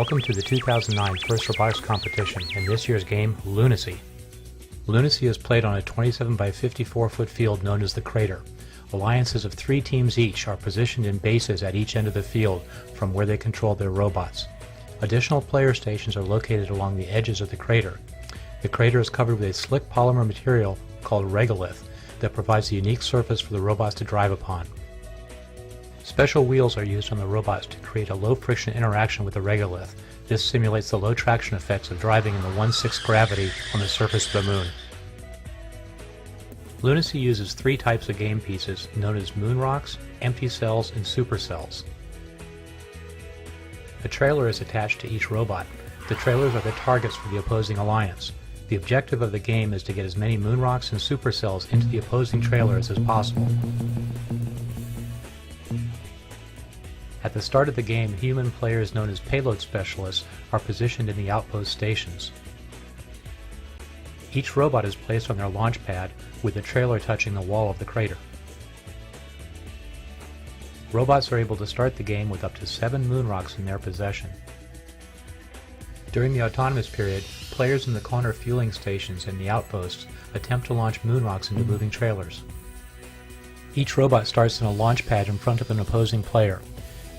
Welcome to the 2009 First Robotics Competition and this year's game, Lunacy. Lunacy is played on a 27 by 54 foot field known as the Crater. Alliances of 3 teams each are positioned in bases at each end of the field from where they control their robots. Additional player stations are located along the edges of the crater. The crater is covered with a slick polymer material called regolith that provides a unique surface for the robots to drive upon. Special wheels are used on the robots to create a low-friction interaction with the regolith. This simulates the low traction effects of driving in the 1/6 gravity on the surface of the Moon. Lunacy uses 3 types of game pieces known as moon rocks, empty cells, and supercells. A trailer is attached to each robot. The trailers are the targets for the opposing alliance. The objective of the game is to get as many moon rocks and supercells into the opposing trailers as possible. At the start of the game, human players known as payload specialists are positioned in the outpost stations. Each robot is placed on their launch pad with the trailer touching the wall of the crater. Robots are able to start the game with up to 7 moon rocks in their possession. During the autonomous period, players in the corner fueling stations and the outposts attempt to launch moon rocks into moving trailers. Each robot starts in a launch pad in front of an opposing player.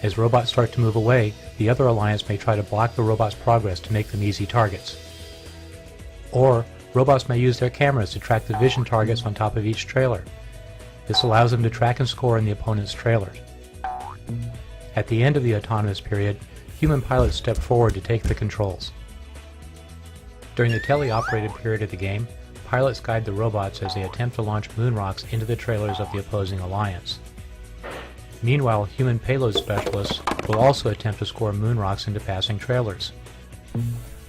As robots start to move away, the other alliance may try to block the robot's progress to make them easy targets. Or, robots may use their cameras to track the vision targets on top of each trailer. This allows them to track and score in the opponent's trailers. At the end of the autonomous period, human pilots step forward to take the controls. During the tele-operated period of the game, pilots guide the robots as they attempt to launch moon rocks into the trailers of the opposing alliance. Meanwhile, human payload specialists will also attempt to score moon rocks into passing trailers.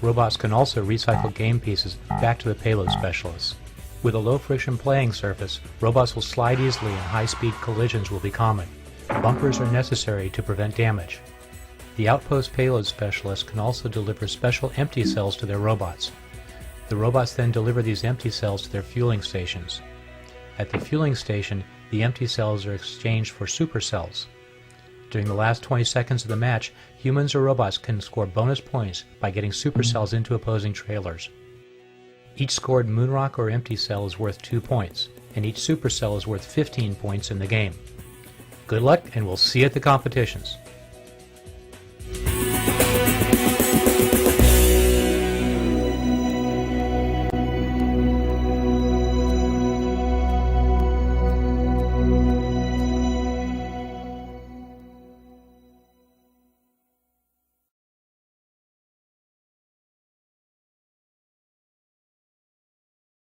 Robots can also recycle game pieces back to the payload specialists. With a low-friction playing surface, robots will slide easily and high-speed collisions will be common. Bumpers are necessary to prevent damage. The outpost payload specialists can also deliver special empty cells to their robots. The robots then deliver these empty cells to their fueling stations. At the fueling station, the empty cells are exchanged for supercells. During the last 20 seconds of the match, humans or robots can score bonus points by getting supercells into opposing trailers. Each scored moon rock or empty cell is worth 2 points, and each supercell is worth 15 points in the game. Good luck, and we'll see you at the competitions.